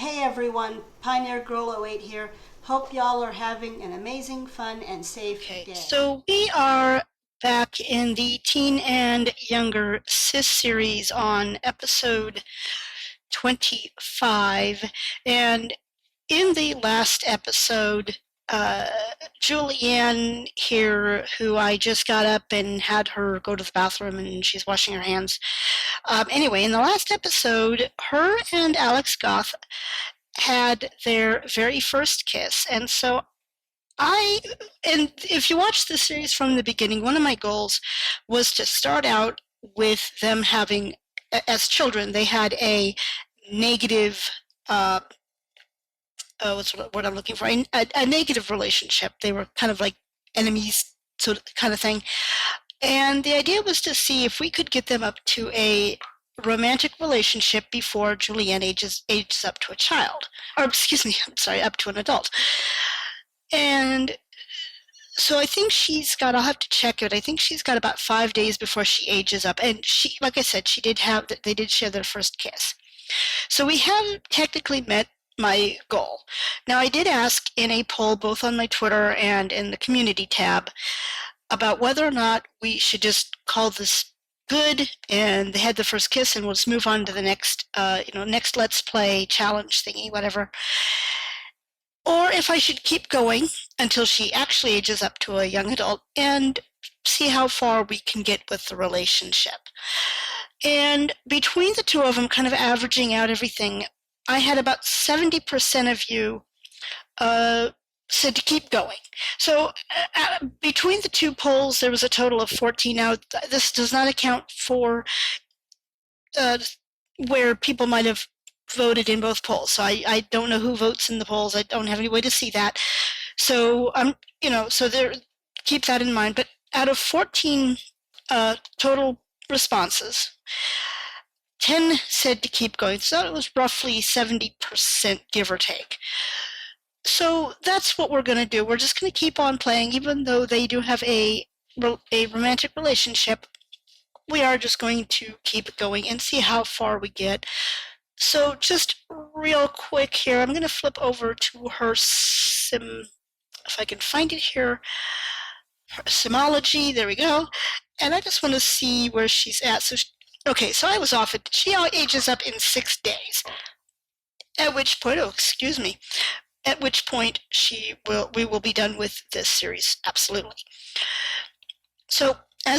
Hey everyone, Pioneer Girl 08 here. Hope y'all are having an amazing, fun, and safe Okay, day. so we are back in the Teen and Younger Sis series on episode 25. And in the last episode, uh, Julianne here, who I just got up and had her go to the bathroom and she's washing her hands. Anyway, in the last episode, her and Alex Goth had their very first kiss. And so and if you watch the series from the beginning, one of my goals was to start out with them having, as children, they had a negative, uh, what's the word I'm looking for? A negative relationship. They were kind of like enemies, sort of kind of thing. And the idea was to see if we could get them up to a romantic relationship before Julianne ages up to a child, or excuse me, I'm sorry, up to an adult. And so I think I'll have to check it. I think she's got about 5 days before she ages up. And she, like I said, they did share their first kiss. So we have technically met my goal. Now, I did ask in a poll, both on my Twitter and in the community tab, about whether or not we should just call this good and they had the first kiss and we'll just move on to the next, next Let's Play challenge thingy, whatever. Or if I should keep going until she actually ages up to a young adult and see how far we can get with the relationship. And between the two of them, kind of averaging out everything, I had about 70% of you said to keep going. So between the two polls, there was a total of 14. Now, this does not account for where people might have voted in both polls. So I don't know who votes in the polls. I don't have any way to see that. So keep that in mind. But out of 14 total responses, 10 said to keep going. So it was roughly 70%, give or take. So that's what we're going to do. We're just going to keep on playing, even though they do have a romantic relationship. We are just going to keep going and see how far we get. So just real quick here, I'm going to flip over to her if I can find it here, her Simology, there we go. And I just want to see where she's at. So I was off it. She ages up in 6 days. At which point, we will be done with this series, absolutely. So I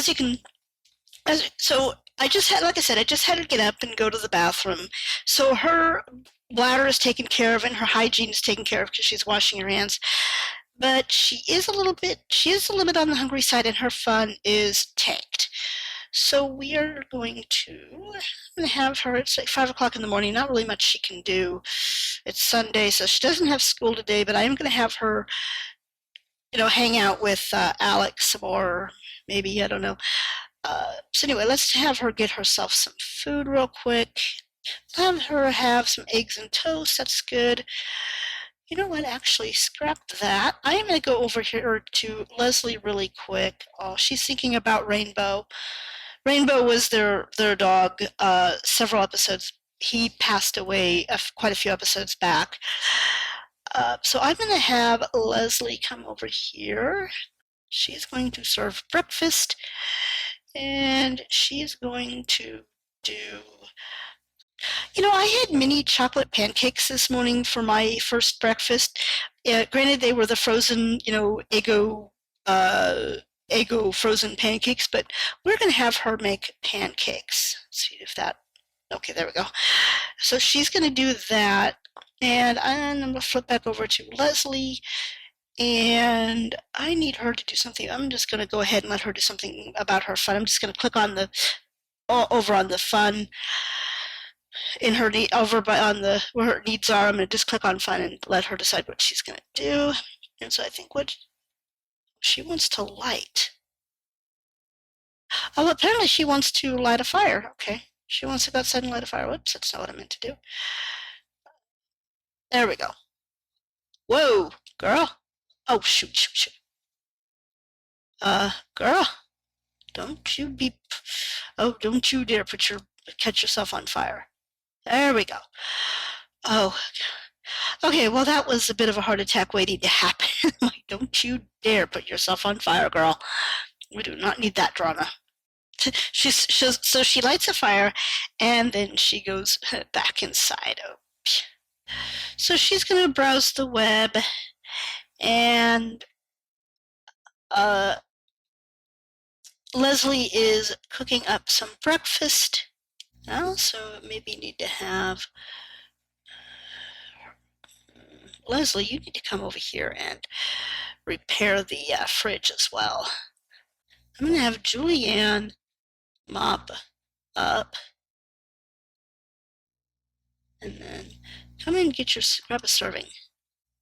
just had to get up and go to the bathroom. So her bladder is taken care of and her hygiene is taken care of because she's washing her hands. But she is a little bit on the hungry side and her fun is tanked. So we are going to have her, it's like 5 o'clock in the morning, not really much she can do. It's Sunday, so she doesn't have school today, but I am going to have her, hang out with Alex or maybe, I don't know. So anyway, let's have her get herself some food real quick. Have her have some eggs and toast, that's good. You know what, actually, scrap that. I am going to go over here to Leslie really quick. Oh, she's thinking about Rainbow. Rainbow was their dog several episodes. He passed away quite a few episodes back. So I'm going to have Leslie come over here. She's going to serve breakfast, and she's going to do... I had mini chocolate pancakes this morning for my first breakfast. Granted, they were the frozen, Eggo frozen pancakes, but we're going to have her make pancakes. Let's see if that... Okay, there we go. So she's going to do that, and I'm going to flip back over to Leslie, and I need her to do something. I'm just going to go ahead and let her do something about her fun. I'm just going to click on over on the fun in her where her needs are. I'm going to just click on fun and let her decide what she's going to do. And so I think what she wants to light. Oh, apparently she wants to light a fire. Okay. She wants to go outside and light a fire. Whoops, that's not what I meant to do. There we go. Whoa, girl. Oh, shoot. Girl. Don't you dare catch yourself on fire. There we go. Oh, okay. Well, that was a bit of a heart attack waiting to happen. Like, don't you dare put yourself on fire, girl. We do not need that drama. So she lights a fire, and then she goes back inside. Oh. So she's gonna browse the web, and uh, Leslie is cooking up some breakfast. I also maybe need to have Leslie. You need to come over here and repair the fridge as well. I'm gonna have Julianne mop up, and then come in and get your grab a serving.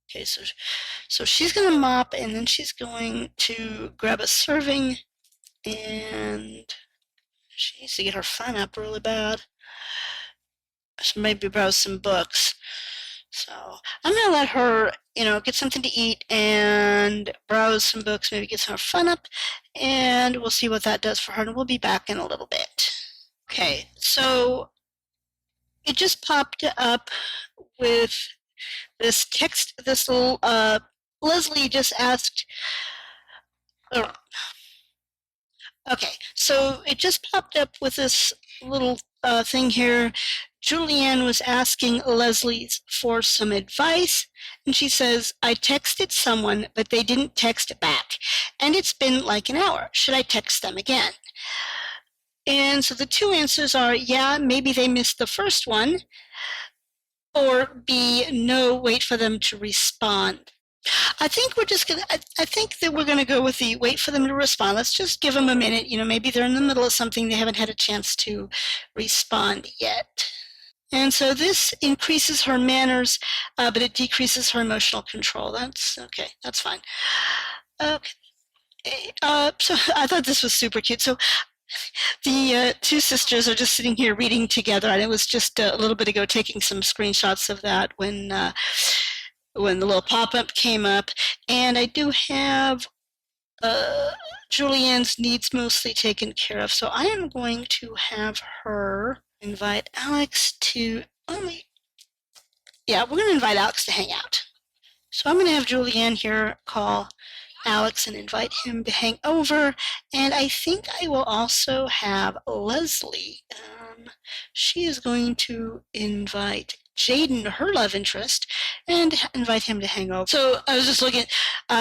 Okay, so she's gonna mop, and then she's going to grab a serving, and she needs to get her fun up really bad. So maybe browse some books. So I'm gonna let her, get something to eat and browse some books, maybe get some fun up, and we'll see what that does for her. And we'll be back in a little bit. Okay, so it just popped up with this text. This little Leslie just asked. Or, okay, so it just popped up with this little thing here. Julianne was asking Leslie for some advice, and she says, I texted someone, but they didn't text back, and it's been like an hour. Should I text them again? And so the two answers are, yeah, maybe they missed the first one, or B, no, wait for them to respond. I think we're just gonna. I think that we're gonna go with the wait for them to respond. Let's just give them a minute. Maybe they're in the middle of something, they haven't had a chance to respond yet. And so this increases her manners, but it decreases her emotional control. That's okay. That's fine. Okay. So I thought this was super cute. So the two sisters are just sitting here reading together, and it was just a little bit ago taking some screenshots of that when the little pop-up came up. And I do have Julianne's needs mostly taken care of, so I am going to have her invite Alex to, we're going to invite Alex to hang out. So I'm going to have Julianne here call Alex and invite him to hang over. And I think I will also have Leslie. She is going to invite Jaden, her love interest, and invite him to hang over. So I was just looking.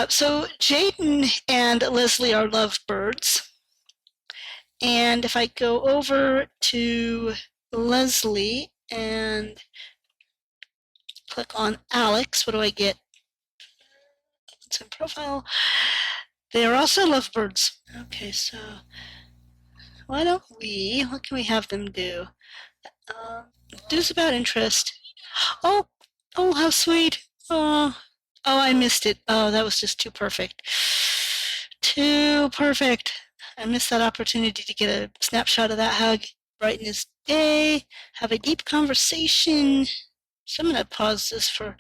So Jaden and Leslie are lovebirds. And if I go over to Leslie and click on Alex, what do I get? It's in profile. They are also lovebirds. Okay, so what can we have them do? Do's about interest. Oh, oh, how sweet. I missed it. Oh, that was just too perfect. Too perfect. I missed that opportunity to get a snapshot of that hug. Brighten his day, have a deep conversation. So I'm going to pause this for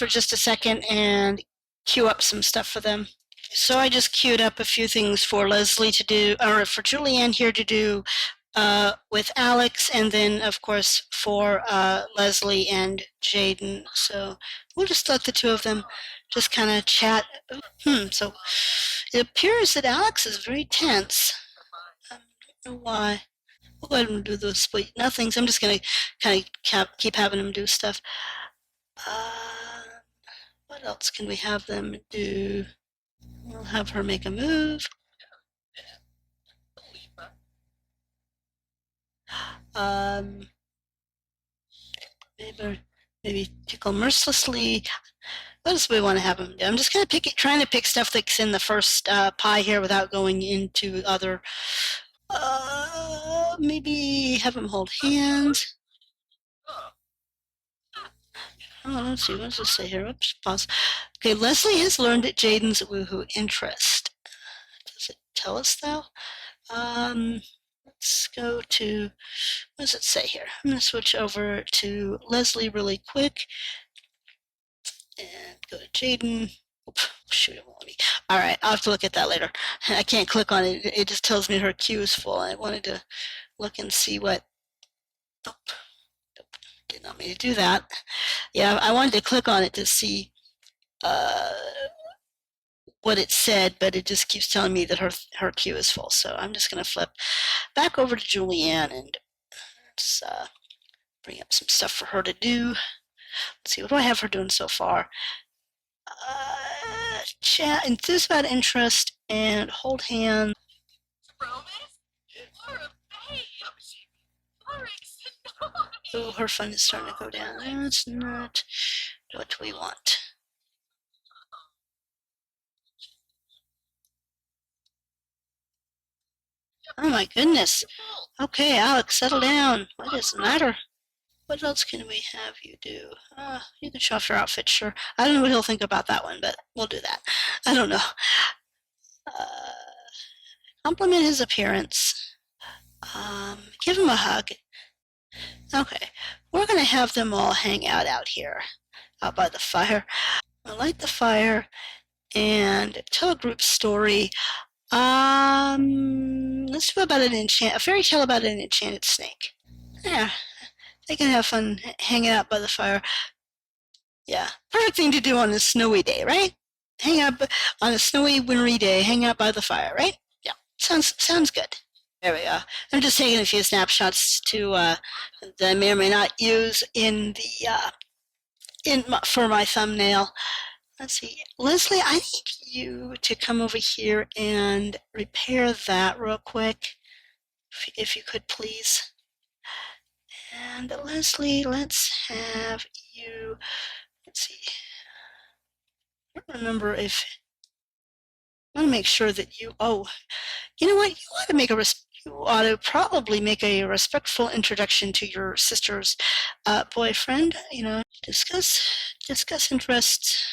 just a second and queue up some stuff for them. So I just queued up a few things for Leslie to do, or for Julianne here to do with Alex, and then, of course, for Leslie and Jaden. So we'll just let the two of them just kind of chat. So it appears that Alex is very tense. I don't know why. We'll let him do those split nothings. I'm just going to kind of keep having him do stuff. What else can we have them do? We'll have her make a move. Maybe tickle mercilessly. What else do we want to have them do? I'm just kind of trying to pick stuff that's in the first pie here without going into other. Maybe have them hold hands. Oh, let's see. What does this say here? Oops, pause. Okay, Leslie has learned Jaden's woohoo interest. Does it tell us though? Let's go to, what does it say here? I'm going to switch over to Leslie really quick and go to Jaden. Shoot, it won't let me. All right, I'll have to look at that later. I can't click on it. It just tells me her queue is full. I wanted to look and see what. Oh, Didn't want me to do that. Yeah, I wanted to click on it to see uh, what it said, but it just keeps telling me that her queue is full. So I'm just going to flip back over to Julianne and let's bring up some stuff for her to do. Let's see, what do I have her doing so far? Chat, enthuse about interest, and hold hands. Oh, her fun is starting to go down. That's not what we want. Oh my goodness. Okay, Alex, settle down. What is the matter? What else can we have you do? You can show off your outfit, sure. I don't know what he'll think about that one, but we'll do that. I don't know. Compliment his appearance. Give him a hug. Okay, we're gonna have them all hang out here, out by the fire. I'll light the fire and tell a group story. Let's do about a fairy tale about an enchanted snake. Yeah, they can have fun hanging out by the fire. Yeah, perfect thing to do on a snowy day, right? Hang out on a snowy, wintry day. Hang out by the fire, right? Yeah, sounds good. There we go. I'm just taking a few snapshots to that I may or may not use in the for my thumbnail. Let's see, Leslie, I need you to come over here and repair that real quick, if you could please. And Leslie, let's have you. Let's see. I don't remember if I want to make sure that you. Oh, you know what? You ought to probably make a respectful introduction to your sister's boyfriend. You know, discuss interests.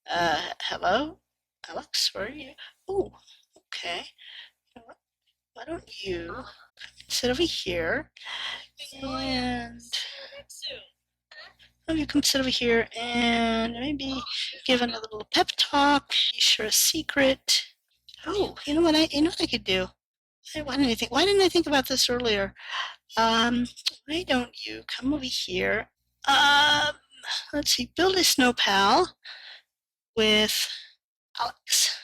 Hello, Alex. Where are you? Oh, okay. Why don't you sit over here and you come sit over here and maybe give another little pep talk. Share a secret. Oh, you know what I could do? Why didn't I think about this earlier? Why don't you come over here? Um, let's see, build a snow pal with Alex.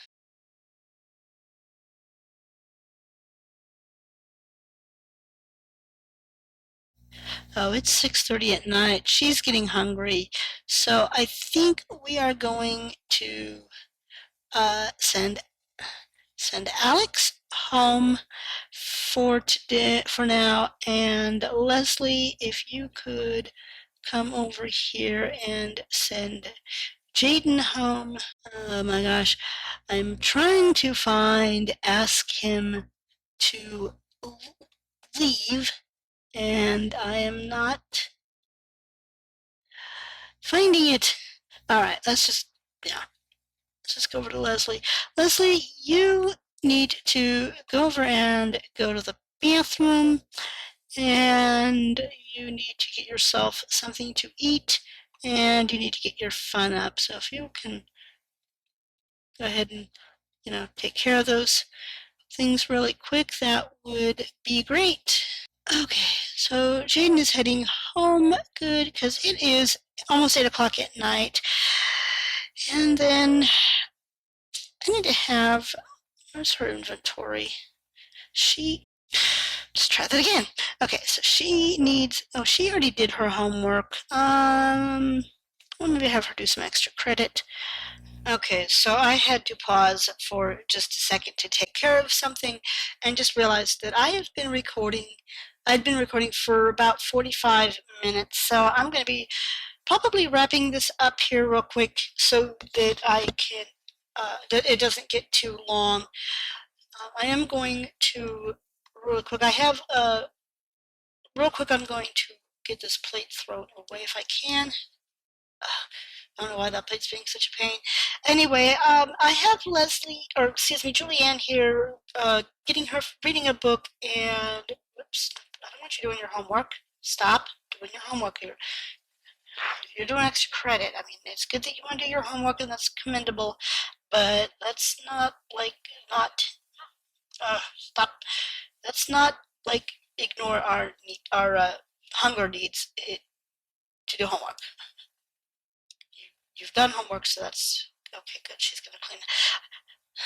Oh, it's 6:30 at night. She's getting hungry. So I think we are going to send Alex home for today for now. And Leslie, if you could come over here and send Jaden home. Oh my gosh. I'm trying to ask him to leave, and I am not finding it. All right, yeah, let's just go over to Leslie. Leslie, you need to go over and go to the bathroom, and you need to get yourself something to eat, and you need to get your fun up. So if you can go ahead and, take care of those things really quick, that would be great. Okay, so Jaden is heading home. Good, because it is almost 8 o'clock at night. And then I need to have, where's her inventory? Let's try that again. Okay, so she already did her homework. Well, maybe have her do some extra credit. Okay, so I had to pause for just a second to take care of something and just realized that I'd been recording for about 45 minutes, so I'm going to be probably wrapping this up here real quick so that that it doesn't get too long. I am going to, real quick, I'm going to get this plate thrown away if I can. I don't know why that plate's being such a pain. Anyway, I have Julianne here, reading a book, and, whoops, I don't want you doing your homework. Stop doing your homework here. You're doing extra credit. I mean, it's good that you want to do your homework, and that's commendable, but let's not, stop. Let's not, ignore our hunger needs. to do homework. You've done homework, so that's okay. Good. She's gonna clean.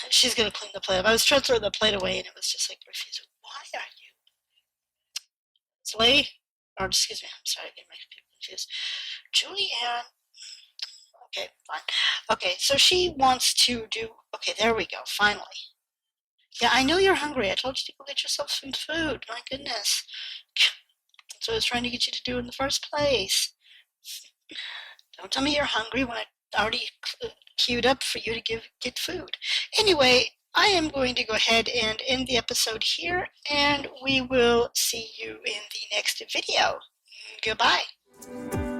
She's gonna clean the plate up. I was trying to throw the plate away, and it was just like refusing. Why are you? It's late. Or excuse me. I'm sorry, I get my people confused. Julianne. Okay, fine. Okay, so she wants to do. Okay, there we go. Finally. Yeah, I know you're hungry. I told you to go get yourself some food. My goodness. That's what I was trying to get you to do in the first place. Don't tell me you're hungry when I already queued up for you to get food. Anyway, I am going to go ahead and end the episode here, and we will see you in the next video. Goodbye.